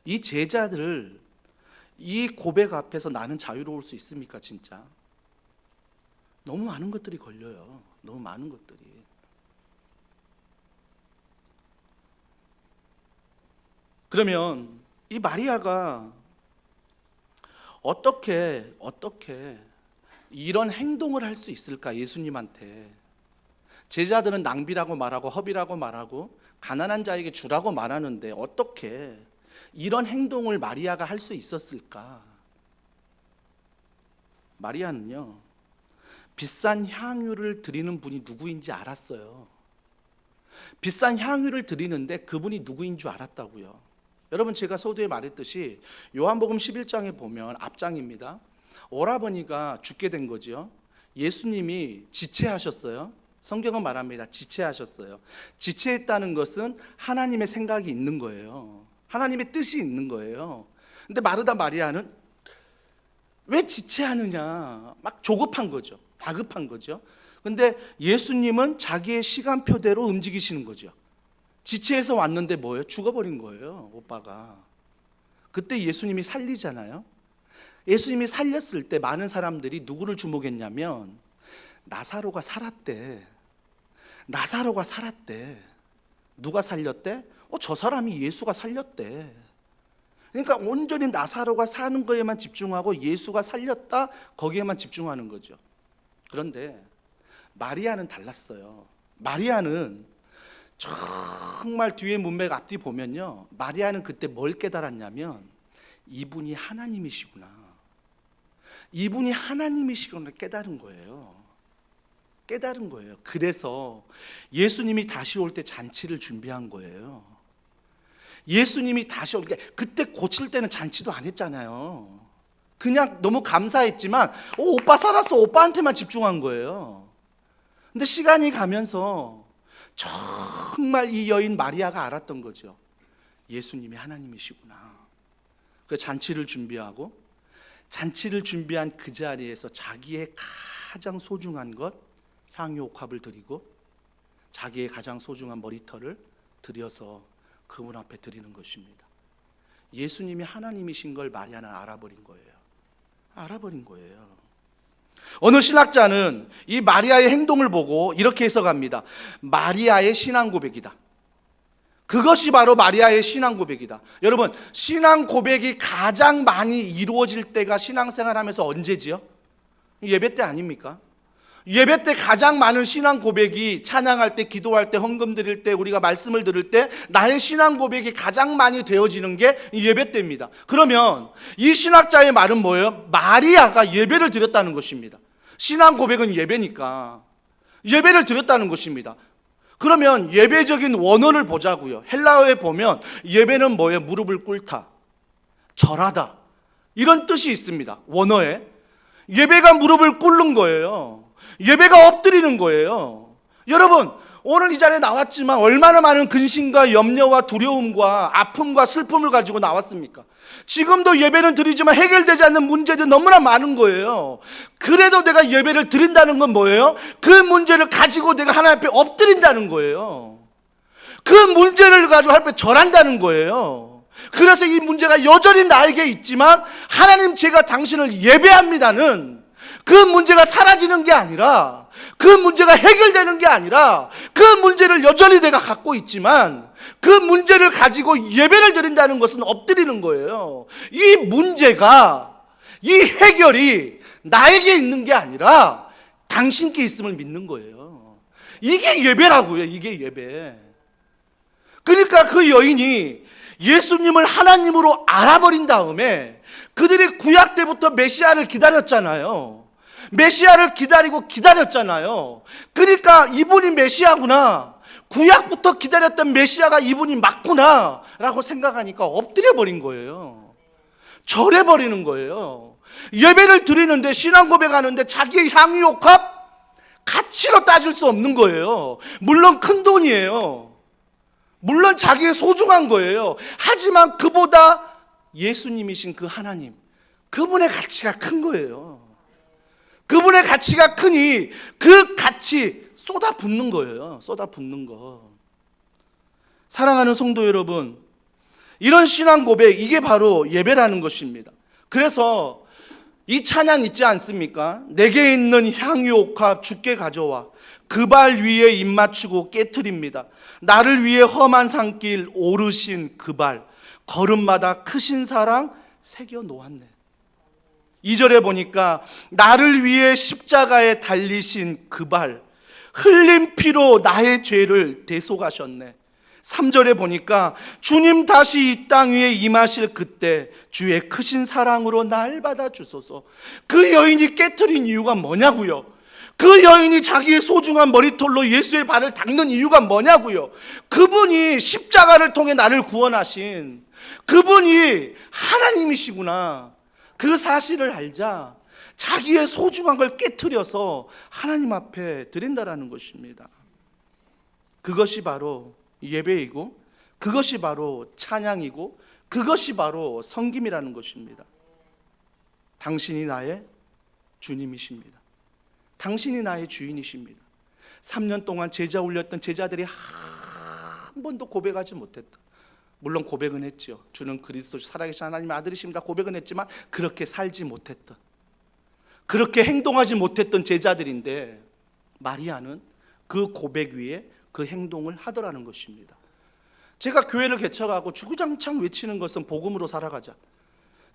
Speaker 1: 이 제자들, 이 고백 앞에서 나는 자유로울 수 있습니까? 진짜 너무 많은 것들이 걸려요. 너무 많은 것들이. 그러면 이 마리아가 어떻게 이런 행동을 할 수 있을까? 예수님한테. 제자들은 낭비라고 말하고 허비라고 말하고 가난한 자에게 주라고 말하는데 어떻게 이런 행동을 마리아가 할 수 있었을까? 마리아는요, 비싼 향유를 드리는 분이 누구인지 알았어요. 비싼 향유를 드리는데 그분이 누구인 줄 알았다고요. 여러분, 제가 서두에 말했듯이 요한복음 11장에 보면 앞장입니다. 오라버니가 죽게 된 거죠. 예수님이 지체하셨어요. 성경은 말합니다. 지체하셨어요. 지체했다는 것은 하나님의 생각이 있는 거예요. 하나님의 뜻이 있는 거예요. 근데 마르다 마리아는 왜 지체하느냐, 막 조급한 거죠. 다급한 거죠. 근데 예수님은 자기의 시간표대로 움직이시는 거죠. 지체해서 왔는데 뭐예요? 죽어버린 거예요, 오빠가. 그때 예수님이 살리잖아요. 예수님이 살렸을 때 많은 사람들이 누구를 주목했냐면 나사로가 살았대. 나사로가 살았대. 누가 살렸대? 저 사람이 예수가 살렸대. 그러니까 온전히 나사로가 사는 거에만 집중하고 예수가 살렸다, 거기에만 집중하는 거죠. 그런데 마리아는 달랐어요. 마리아는 정말 뒤에 문맥 앞뒤 보면요, 마리아는 그때 뭘 깨달았냐면 이분이 하나님이시구나. 이분이 하나님이시구나 깨달은 거예요. 깨달은 거예요. 그래서 예수님이 다시 올 때 잔치를 준비한 거예요. 예수님이 다시 올 때, 그때 고칠 때는 잔치도 안 했잖아요. 그냥 너무 감사했지만 오빠 살았어, 오빠한테만 집중한 거예요. 근데 시간이 가면서 정말 이 여인 마리아가 알았던 거죠. 예수님이 하나님이시구나. 그 잔치를 준비하고, 잔치를 준비한 그 자리에서 자기의 가장 소중한 것, 향유 옥합을 드리고 자기의 가장 소중한 머리털을 들여서 그분 앞에 드리는 것입니다. 예수님이 하나님이신 걸 마리아는 알아버린 거예요. 알아버린 거예요. 어느 신학자는 이 마리아의 행동을 보고 이렇게 해석합니다. 마리아의 신앙 고백이다. 그것이 바로 마리아의 신앙 고백이다. 여러분, 신앙 고백이 가장 많이 이루어질 때가 신앙생활하면서 언제지요? 예배 때 아닙니까? 예배 때 가장 많은 신앙 고백이 찬양할 때, 기도할 때, 헌금 드릴 때, 우리가 말씀을 들을 때 나의 신앙 고백이 가장 많이 되어지는 게 예배 때입니다. 그러면 이 신학자의 말은 뭐예요? 마리아가 예배를 드렸다는 것입니다. 신앙 고백은 예배니까 예배를 드렸다는 것입니다. 그러면 예배적인 원어를 보자고요. 헬라어에 보면 예배는 뭐예요? 무릎을 꿇다, 절하다, 이런 뜻이 있습니다. 원어에. 예배가 무릎을 꿇는 거예요. 예배가 엎드리는 거예요. 여러분, 오늘 이 자리에 나왔지만 얼마나 많은 근심과 염려와 두려움과 아픔과 슬픔을 가지고 나왔습니까? 지금도 예배는 드리지만 해결되지 않는 문제들이 너무나 많은 거예요. 그래도 내가 예배를 드린다는 건 뭐예요? 그 문제를 가지고 내가 하나님 앞에 엎드린다는 거예요. 그 문제를 가지고 하나님 앞에 절한다는 거예요. 그래서 이 문제가 여전히 나에게 있지만 하나님, 제가 당신을 예배합니다는 그 문제가 사라지는 게 아니라, 그 문제가 해결되는 게 아니라, 그 문제를 여전히 내가 갖고 있지만 그 문제를 가지고 예배를 드린다는 것은 엎드리는 거예요. 이 문제가, 이 해결이 나에게 있는 게 아니라 당신께 있음을 믿는 거예요. 이게 예배라고요. 이게 예배. 그러니까 그 여인이 예수님을 하나님으로 알아버린 다음에 그들이 구약 때부터 메시아를 기다렸잖아요. 메시아를 기다리고 기다렸잖아요. 그러니까 이분이 메시아구나, 구약부터 기다렸던 메시아가 이분이 맞구나 라고 생각하니까 엎드려 버린 거예요. 절해 버리는 거예요. 예배를 드리는데, 신앙 고백하는데 자기의 향유옥합 가치로 따질 수 없는 거예요. 물론 큰 돈이에요. 물론 자기의 소중한 거예요. 하지만 그보다 예수님이신 그 하나님, 그분의 가치가 큰 거예요. 그분의 가치가 크니 그 가치 쏟아붓는 거예요. 쏟아붓는 거. 사랑하는 성도 여러분, 이런 신앙 고백, 이게 바로 예배라는 것입니다. 그래서 이 찬양 있지 않습니까? 내게 있는 향유옥합 주께 가져와 그 발 위에 입 맞추고 깨트립니다. 나를 위해 험한 산길 오르신 그 발, 걸음마다 크신 사랑 새겨 놓았네. 2절에 보니까 나를 위해 십자가에 달리신 그 발, 흘린 피로 나의 죄를 대속하셨네. 3절에 보니까 주님 다시 이 땅 위에 임하실 그때 주의 크신 사랑으로 날 받아주소서. 그 여인이 깨트린 이유가 뭐냐고요? 그 여인이 자기의 소중한 머리털로 예수의 발을 닦는 이유가 뭐냐고요? 그분이 십자가를 통해 나를 구원하신 그분이 하나님이시구나, 그 사실을 알자 자기의 소중한 걸 깨트려서 하나님 앞에 드린다라는 것입니다. 그것이 바로 예배이고, 그것이 바로 찬양이고, 그것이 바로 섬김이라는 것입니다. 당신이 나의 주님이십니다. 당신이 나의 주인이십니다. 3년 동안 제자 올렸던 제자들이 한 번도 고백하지 못했다. 물론 고백은 했죠. 주는 그리스도 살아계신 하나님의 아들이십니다. 고백은 했지만 그렇게 살지 못했던, 그렇게 행동하지 못했던 제자들인데 마리아는 그 고백 위에 그 행동을 하더라는 것입니다. 제가 교회를 개척하고 주구장창 외치는 것은 복음으로 살아가자.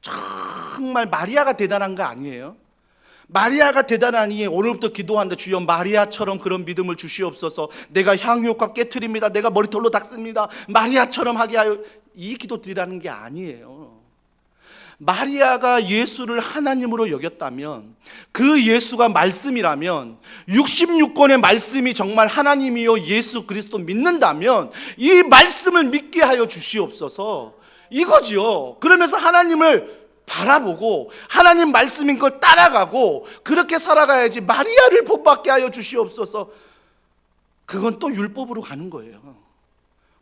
Speaker 1: 정말 마리아가 대단한 거 아니에요? 마리아가 대단하니 오늘부터 기도한다. 주여 마리아처럼 그런 믿음을 주시옵소서. 내가 향유옥합 깨트립니다. 내가 머리털로 닦습니다. 마리아처럼 하게 하여, 이 기도 드리라는 게 아니에요. 마리아가 예수를 하나님으로 여겼다면, 그 예수가 말씀이라면, 66권의 말씀이 정말 하나님이요 예수 그리스도 믿는다면 이 말씀을 믿게 하여 주시옵소서, 이거지요. 그러면서 하나님을 바라보고 하나님 말씀인 걸 따라가고 그렇게 살아가야지. 마리아를 본받게 하여 주시옵소서, 그건 또 율법으로 가는 거예요.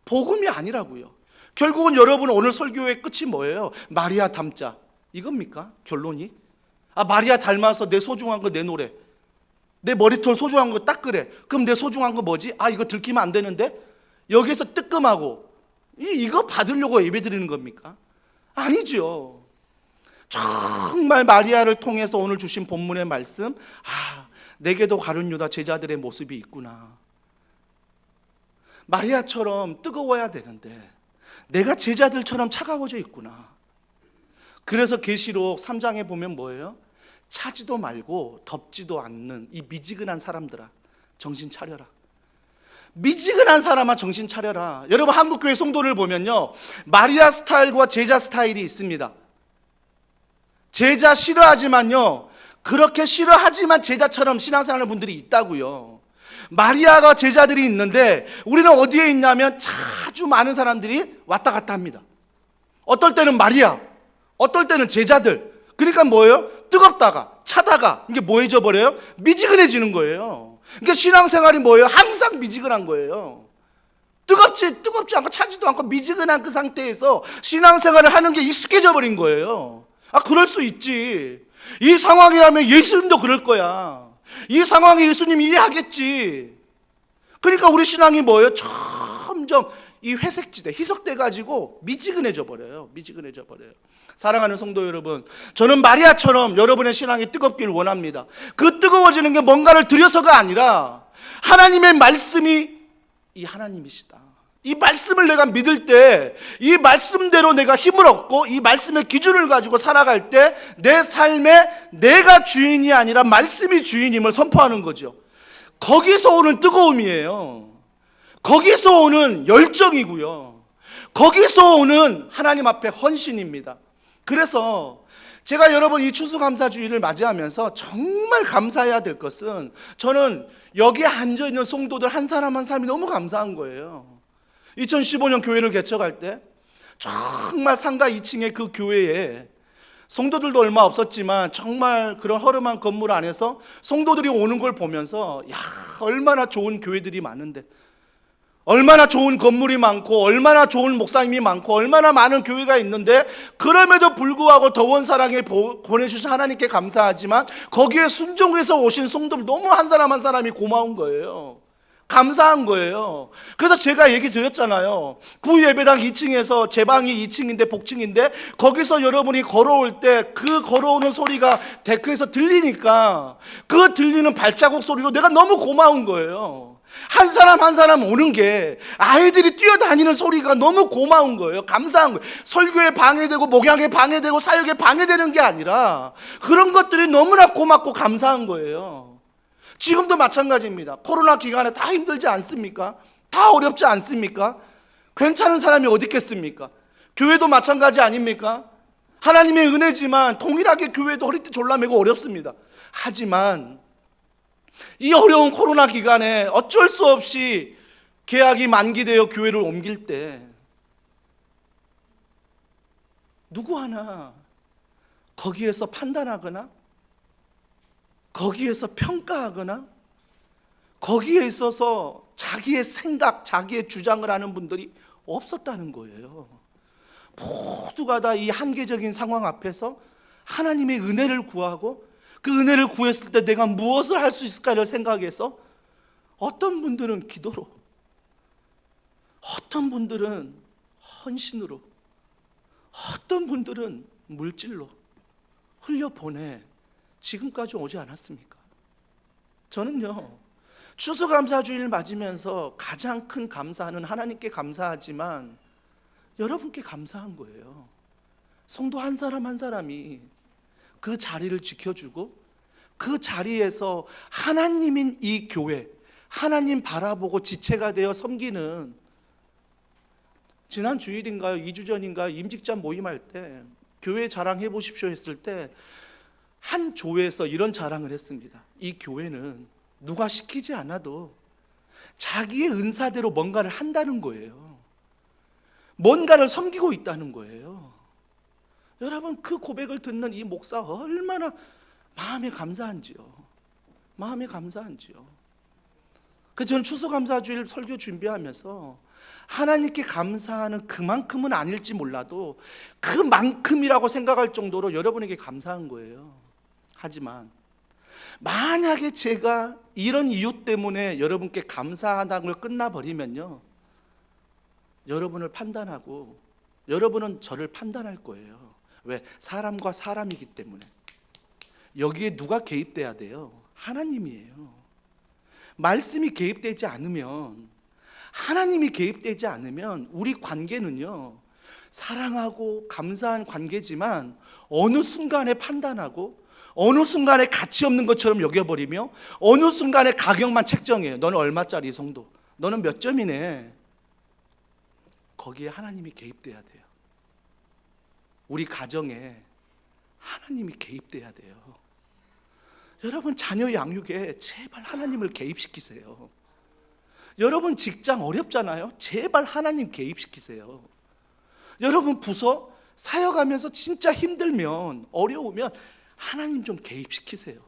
Speaker 1: 복음이 아니라고요. 결국은 여러분 오늘 설교의 끝이 뭐예요? 마리아 닮자, 이겁니까? 결론이? 마리아 닮아서 내 소중한 거 내놓으래, 내 머리털 소중한 거 닦으래. 그럼 내 소중한 거 뭐지? 이거 들키면 안 되는데? 여기서 뜨끔하고 이거 받으려고 예배 드리는 겁니까? 아니죠. 정말 마리아를 통해서 오늘 주신 본문의 말씀, 내게도 가룟 유다 제자들의 모습이 있구나. 마리아처럼 뜨거워야 되는데 내가 제자들처럼 차가워져 있구나. 그래서 계시록 3장에 보면 뭐예요? 차지도 말고 덥지도 않는 이 미지근한 사람들아, 정신 차려라. 미지근한 사람아, 정신 차려라. 여러분, 한국교회 성도를 보면요, 마리아 스타일과 제자 스타일이 있습니다. 제자 싫어하지만요, 그렇게 싫어하지만 제자처럼 신앙생활하는 분들이 있다고요. 마리아가 제자들이 있는데 우리는 어디에 있냐면 자주 많은 사람들이 왔다 갔다 합니다. 어떨 때는 마리아, 어떨 때는 제자들. 그러니까 뭐예요? 뜨겁다가 차다가 이게 뭐해져 버려요? 미지근해지는 거예요. 그러니까 신앙생활이 뭐예요? 항상 미지근한 거예요. 뜨겁지 않고 차지도 않고 미지근한 그 상태에서 신앙생활을 하는 게 익숙해져 버린 거예요. 아, 그럴 수 있지. 이 상황이라면 예수님도 그럴 거야. 이 상황에 예수님 이해하겠지. 그러니까 우리 신앙이 뭐예요? 점점 이 회색지대, 희석돼 가지고 미지근해져 버려요. 미지근해져 버려요. 사랑하는 성도 여러분, 저는 마리아처럼 여러분의 신앙이 뜨겁길 원합니다. 그 뜨거워지는 게 뭔가를 들여서가 아니라 하나님의 말씀이 이 하나님이시다. 이 말씀을 내가 믿을 때, 이 말씀대로 내가 힘을 얻고 이 말씀의 기준을 가지고 살아갈 때 내 삶에 내가 주인이 아니라 말씀이 주인임을 선포하는 거죠. 거기서 오는 뜨거움이에요. 거기서 오는 열정이고요. 거기서 오는 하나님 앞에 헌신입니다. 그래서 제가 여러분 이 추수감사주의를 맞이하면서 정말 감사해야 될 것은, 저는 여기에 앉아있는 성도들 한 사람 한 사람이 너무 감사한 거예요. 2015년 교회를 개척할 때 정말 상가 2층의 그 교회에 성도들도 얼마 없었지만 정말 그런 허름한 건물 안에서 성도들이 오는 걸 보면서, 야, 얼마나 좋은 교회들이 많은데, 얼마나 좋은 건물이 많고 얼마나 좋은 목사님이 많고 얼마나 많은 교회가 있는데, 그럼에도 불구하고 더운 사랑에 보내주신 하나님께 감사하지만 거기에 순종해서 오신 성도들 너무 한 사람 한 사람이 고마운 거예요. 감사한 거예요. 그래서 제가 얘기 드렸잖아요. 구예배당 2층에서 제 방이 2층인데 복층인데 거기서 여러분이 걸어올 때 그 걸어오는 소리가 데크에서 들리니까 그 들리는 발자국 소리로 내가 너무 고마운 거예요. 한 사람 한 사람 오는 게, 아이들이 뛰어다니는 소리가 너무 고마운 거예요. 감사한 거예요. 설교에 방해되고 목양에 방해되고 사역에 방해되는 게 아니라 그런 것들이 너무나 고맙고 감사한 거예요. 지금도 마찬가지입니다. 코로나 기간에 다 힘들지 않습니까? 다 어렵지 않습니까? 괜찮은 사람이 어디 있겠습니까? 교회도 마찬가지 아닙니까? 하나님의 은혜지만 동일하게 교회도 허리띠 졸라매고 어렵습니다. 하지만 이 어려운 코로나 기간에 어쩔 수 없이 계약이 만기되어 교회를 옮길 때 누구 하나 거기에서 판단하거나 거기에서 평가하거나 거기에 있어서 자기의 생각, 자기의 주장을 하는 분들이 없었다는 거예요. 모두가 다 이 한계적인 상황 앞에서 하나님의 은혜를 구하고 그 은혜를 구했을 때 내가 무엇을 할 수 있을까를 생각해서 어떤 분들은 기도로, 어떤 분들은 헌신으로, 어떤 분들은 물질로 흘려보내 지금까지 오지 않았습니까? 저는요, 추수감사주의를 맞으면서 가장 큰 감사는 하나님께 감사하지만 여러분께 감사한 거예요. 성도 한 사람 한 사람이 그 자리를 지켜주고 그 자리에서 하나님인 이 교회, 하나님 바라보고 지체가 되어 섬기는, 지난 주일인가요? 2주 전인가요? 임직자 모임할 때 교회 자랑해 보십시오 했을 때 한 조에서 이런 자랑을 했습니다. 이 교회는 누가 시키지 않아도 자기의 은사대로 뭔가를 한다는 거예요. 뭔가를 섬기고 있다는 거예요. 여러분, 그 고백을 듣는 이 목사 얼마나 마음에 감사한지요. 마음에 감사한지요. 그래서 저는 추수감사주일 설교 준비하면서 하나님께 감사하는 그만큼은 아닐지 몰라도 그만큼이라고 생각할 정도로 여러분에게 감사한 거예요. 하지만 만약에 제가 이런 이유 때문에 여러분께 감사하다는 걸 끝나버리면요, 여러분을 판단하고 여러분은 저를 판단할 거예요. 왜? 사람과 사람이기 때문에. 여기에 누가 개입돼야 돼요? 하나님이에요. 말씀이 개입되지 않으면, 하나님이 개입되지 않으면 우리 관계는요, 사랑하고 감사한 관계지만 어느 순간에 판단하고 어느 순간에 가치 없는 것처럼 여겨버리며 어느 순간에 가격만 책정해요. 너는 얼마짜리 성도? 너는 몇 점이네? 거기에 하나님이 개입돼야 돼요. 우리 가정에 하나님이 개입돼야 돼요. 여러분 자녀 양육에 제발 하나님을 개입시키세요. 여러분 직장 어렵잖아요. 제발 하나님 개입시키세요. 여러분 부서 사역하면서 진짜 힘들면 어려우면 하나님 좀 개입시키세요.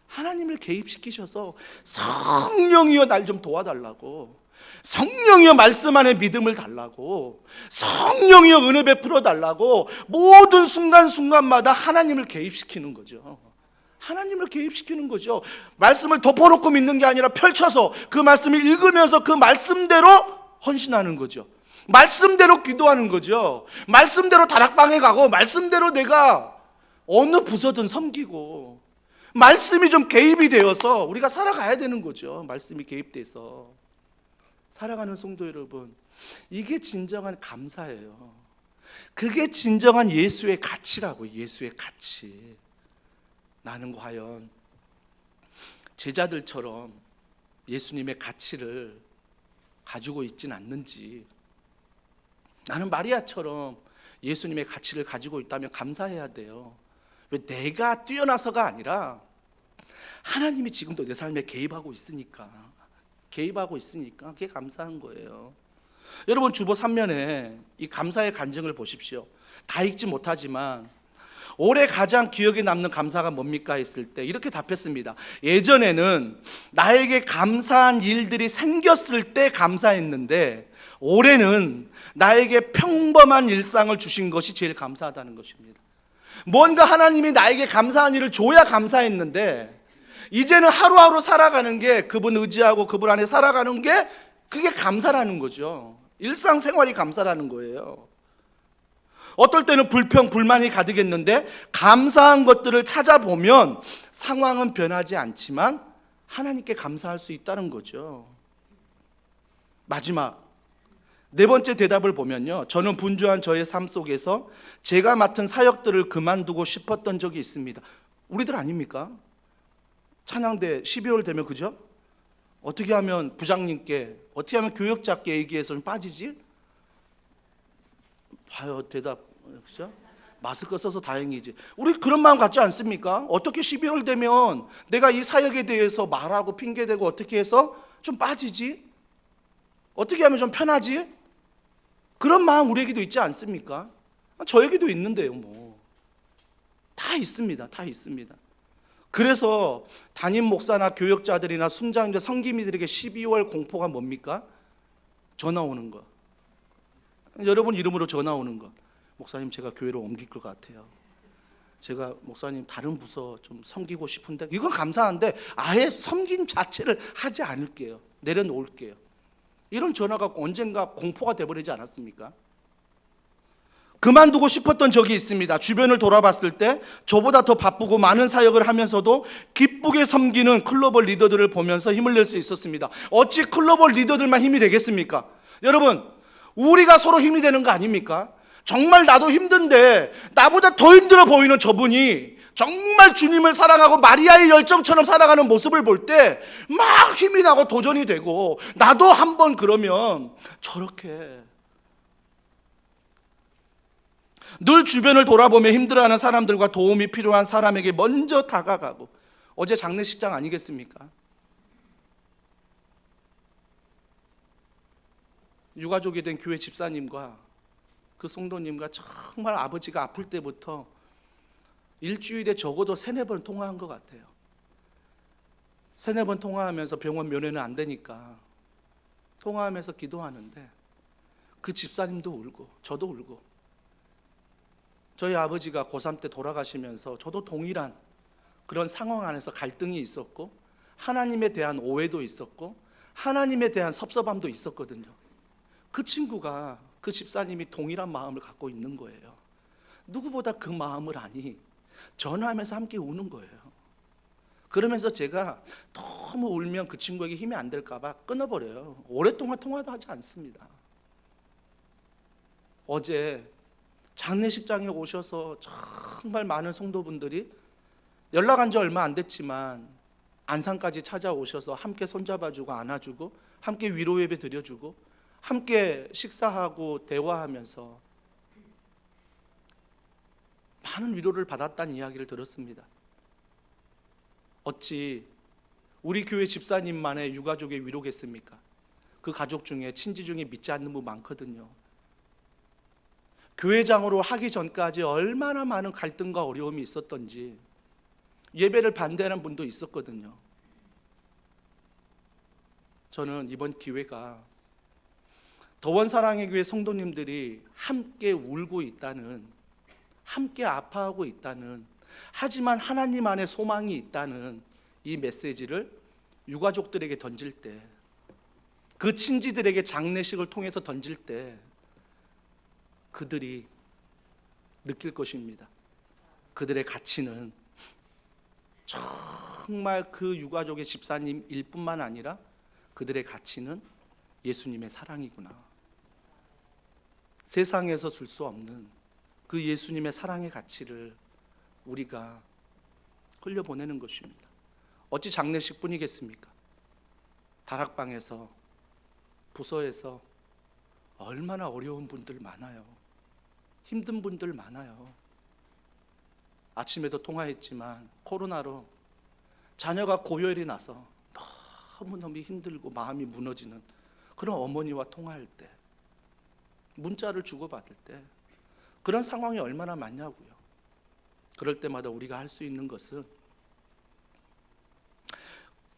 Speaker 1: 하나님을 개입시키셔서 성령이여 날 좀 도와달라고, 성령이여 말씀 안에 믿음을 달라고, 성령이여 은혜 베풀어 달라고 모든 순간순간마다 하나님을 개입시키는 거죠. 하나님을 개입시키는 거죠. 말씀을 덮어놓고 믿는 게 아니라 펼쳐서 그 말씀을 읽으면서 그 말씀대로 헌신하는 거죠. 말씀대로 기도하는 거죠. 말씀대로 다락방에 가고 말씀대로 내가 어느 부서든 섬기고 말씀이 좀 개입이 되어서 우리가 살아가야 되는 거죠. 말씀이 개입돼서 살아가는 성도 여러분, 이게 진정한 감사예요. 그게 진정한 예수의 가치라고. 예수의 가치. 나는 과연 제자들처럼 예수님의 가치를 가지고 있진 않는지, 나는 마리아처럼 예수님의 가치를 가지고 있다면 감사해야 돼요. 왜? 내가 뛰어나서가 아니라 하나님이 지금도 내 삶에 개입하고 있으니까 그게 감사한 거예요. 여러분 주보 3면에 이 감사의 간증을 보십시오. 다 읽지 못하지만 올해 가장 기억에 남는 감사가 뭡니까 했을 때 이렇게 답했습니다. 예전에는 나에게 감사한 일들이 생겼을 때 감사했는데 올해는 나에게 평범한 일상을 주신 것이 제일 감사하다는 것입니다. 뭔가 하나님이 나에게 감사한 일을 줘야 감사했는데 이제는 하루하루 살아가는 게, 그분 의지하고 그분 안에 살아가는 게 그게 감사라는 거죠. 일상생활이 감사라는 거예요. 어떨 때는 불평, 불만이 가득했는데 감사한 것들을 찾아보면 상황은 변하지 않지만 하나님께 감사할 수 있다는 거죠. 마지막 네 번째 대답을 보면요, 저는 분주한 저의 삶 속에서 제가 맡은 사역들을 그만두고 싶었던 적이 있습니다. 우리들 아닙니까? 찬양대 12월 되면, 그죠? 어떻게 하면 부장님께, 어떻게 하면 교역자께 얘기해서 좀 빠지지? 봐요, 대답, 그죠? 마스크 써서 다행이지. 우리 그런 마음 갖지 않습니까? 어떻게 12월 되면 내가 이 사역에 대해서 말하고 핑계대고 어떻게 해서 좀 빠지지? 어떻게 하면 좀 편하지? 그런 마음 우리에게도 있지 않습니까? 저에게도 있는데요, 뭐. 다 있습니다. 다 있습니다. 그래서 담임 목사나 교역자들이나 순장님들, 성기미들에게 12월 공포가 뭡니까? 전화 오는 거. 여러분 이름으로 전화 오는 거. 목사님, 제가 교회로 옮길 것 같아요. 제가 목사님 다른 부서 좀 섬기고 싶은데, 이건 감사한데 아예 섬긴 자체를 하지 않을게요. 내려놓을게요. 이런 전화가 언젠가 공포가 돼버리지 않았습니까? 그만두고 싶었던 적이 있습니다. 주변을 돌아봤을 때 저보다 더 바쁘고 많은 사역을 하면서도 기쁘게 섬기는 클로벌 리더들을 보면서 힘을 낼 수 있었습니다. 어찌 클로벌 리더들만 힘이 되겠습니까? 여러분, 우리가 서로 힘이 되는 거 아닙니까? 정말 나도 힘든데 나보다 더 힘들어 보이는 저분이 정말 주님을 사랑하고 마리아의 열정처럼 살아가는 모습을 볼 때 막 힘이 나고 도전이 되고, 나도 한번 그러면 저렇게. 늘 주변을 돌아보며 힘들어하는 사람들과 도움이 필요한 사람에게 먼저 다가가고, 어제 장례식장 아니겠습니까? 유가족이 된 교회 집사님과 그 성도님과 정말 아버지가 아플 때부터 일주일에 적어도 3-4번 통화한 것 같아요. 3-4번 통화하면서 병원 면회는 안 되니까 통화하면서 기도하는데 그 집사님도 울고 저도 울고, 저희 아버지가 고3 때 돌아가시면서 저도 동일한 그런 상황 안에서 갈등이 있었고, 하나님에 대한 오해도 있었고, 하나님에 대한 섭섭함도 있었거든요. 그 친구가, 그 집사님이 동일한 마음을 갖고 있는 거예요. 누구보다 그 마음을 아니 전화하면서 함께 우는 거예요. 그러면서 제가 너무 울면 그 친구에게 힘이 안 될까 봐 끊어버려요. 오랫동안 통화도 하지 않습니다. 어제 장례식장에 오셔서 정말 많은 성도분들이 연락한 지 얼마 안 됐지만 안산까지 찾아오셔서 함께 손잡아주고 안아주고 함께 위로 예배 드려주고 함께 식사하고 대화하면서 많은 위로를 받았다는 이야기를 들었습니다. 어찌 우리 교회 집사님만의 유가족의 위로겠습니까? 그 가족 중에 친지 중에 믿지 않는 분 많거든요. 교회장으로 하기 전까지 얼마나 많은 갈등과 어려움이 있었던지 예배를 반대하는 분도 있었거든요. 저는 이번 기회가 더원사랑의 교회 성도님들이 함께 울고 있다는, 함께 아파하고 있다는, 하지만 하나님 안에 소망이 있다는 이 메시지를 유가족들에게 던질 때, 그 친지들에게 장례식을 통해서 던질 때 그들이 느낄 것입니다. 그들의 가치는 정말 그 유가족의 집사님일 뿐만 아니라 그들의 가치는 예수님의 사랑이구나. 세상에서 줄 수 없는 그 예수님의 사랑의 가치를 우리가 흘려보내는 것입니다. 어찌 장례식뿐이겠습니까? 다락방에서, 부서에서 얼마나 어려운 분들 많아요. 힘든 분들 많아요. 아침에도 통화했지만 코로나로 자녀가 고열이 나서 너무너무 힘들고 마음이 무너지는 그런 어머니와 통화할 때, 문자를 주고받을 때 그런 상황이 얼마나 많냐고요. 그럴 때마다 우리가 할 수 있는 것은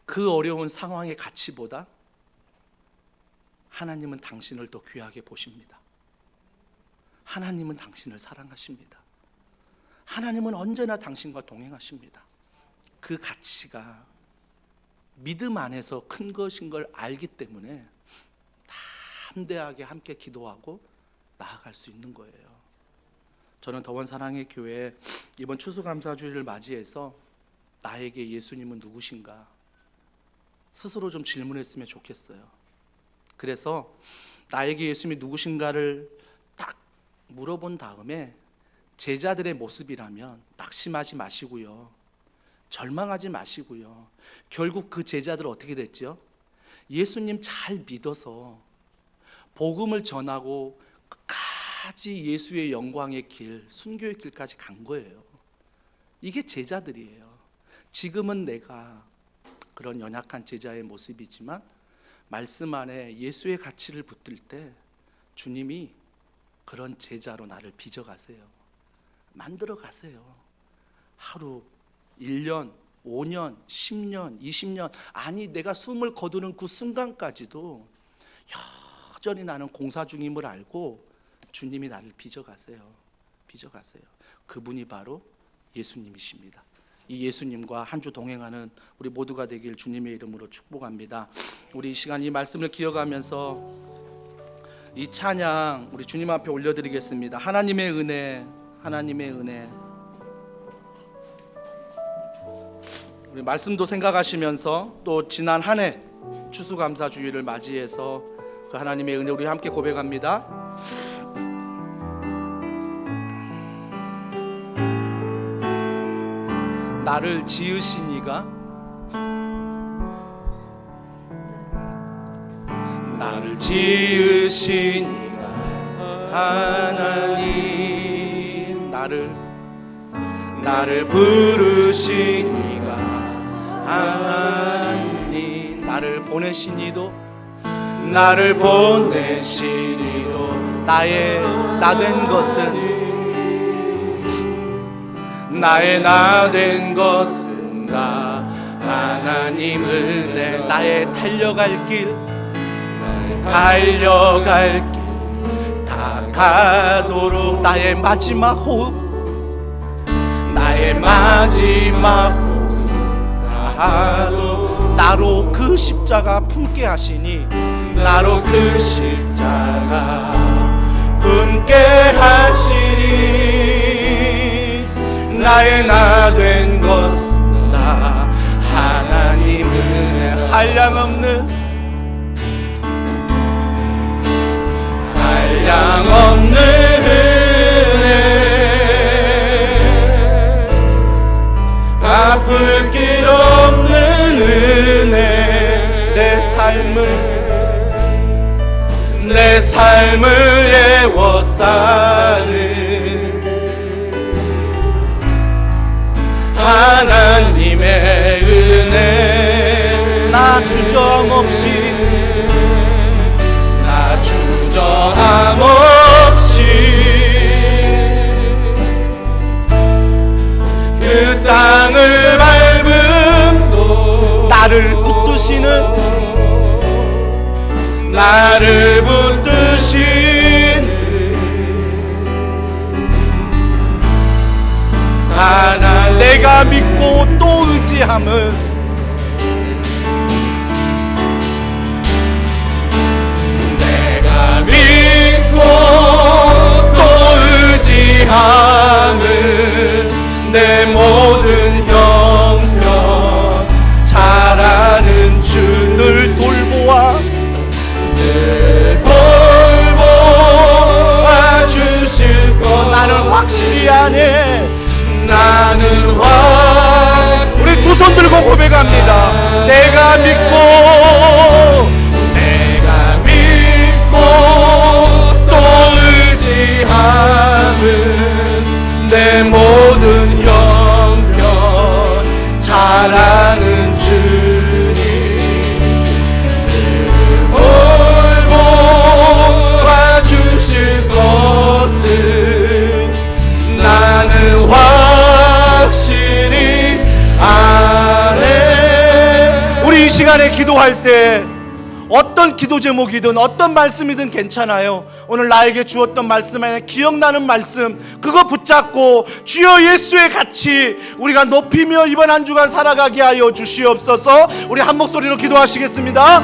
Speaker 1: 그 어려운 상황의 가치보다 하나님은 당신을 더 귀하게 보십니다. 하나님은 당신을 사랑하십니다. 하나님은 언제나 당신과 동행하십니다. 그 가치가 믿음 안에서 큰 것인 걸 알기 때문에 담대하게 함께 기도하고 나아갈 수 있는 거예요. 저는 더원사랑의 교회 이번 추수감사주일을 맞이해서 나에게 예수님은 누구신가 스스로 좀 질문했으면 좋겠어요. 그래서 나에게 예수님이 누구신가를 딱 물어본 다음에 제자들의 모습이라면 낙심하지 마시고요, 절망하지 마시고요, 결국 그 제자들 어떻게 됐죠? 예수님 잘 믿어서 복음을 전하고 끝까지 예수의 영광의 길, 순교의 길까지 간 거예요. 이게 제자들이에요. 지금은 내가 그런 연약한 제자의 모습이지만 말씀 안에 예수의 가치를 붙들 때 주님이 그런 제자로 나를 빚어가세요. 만들어 가세요. 하루, 1년, 5년, 10년, 20년, 아니 내가 숨을 거두는 그 순간까지도 여전히 나는 공사 중임을 알고 주님이 나를 빚어가세요. 빚어가세요. 그분이 바로 예수님이십니다. 이 예수님과 한 주 동행하는 우리 모두가 되길 주님의 이름으로 축복합니다. 우리 이 시간 이 말씀을 기억하면서 이 찬양 우리 주님 앞에 올려드리겠습니다. 하나님의 은혜, 하나님의 은혜. 우리 말씀도 생각하시면서 또 지난 한 해 추수감사주일을 맞이해서 그 하나님의 은혜 우리 함께 고백합니다. 나를 지으신 이가, 나를 지으신 이가 하나님, 나를 부르신 이가 하나님, 나를 보내신 이도, 나를 보내신 이도 나의 나 된 것은, 나의 나 된 것은 나 하나님 은혜, 나의 달려갈 길 다 가도록 나의 마지막 호흡, 나의 마지막 호흡 다하도 나로 그 십자가 품게 하시니, 나로 그 십자가 품게 하시니, 나의 나 된 것은 나 하나님 은혜, 한량없는 은혜 내 삶을 애워싸는 하나님의 은혜. 나 주저함없이 그 땅을 밟음도 나를 붙드시는 하나 내가 믿고 또 의지함은 내가 믿고 또 의지함은 내 모든 형편 잘하는 주를 돌보아 늘 돌보아 주실 것 나는 확실히 아네. 우리 두 손 들고 고백합니다. 내가 믿고 또 의지함은 내 모든 형편 잘하는 주님 돌보아 주실 것을 나는 확실히 아네. 우리 이 시간에 기도할 때 어떤 기도 제목이든 어떤 말씀이든 괜찮아요. 오늘 나에게 주었던 말씀 안에 기억나는 말씀 그거 붙잡고 주여 예수의 같이 우리가 높이며 이번 한 주간 살아가게 하여 주시옵소서. 우리 한 목소리로 기도하시겠습니다.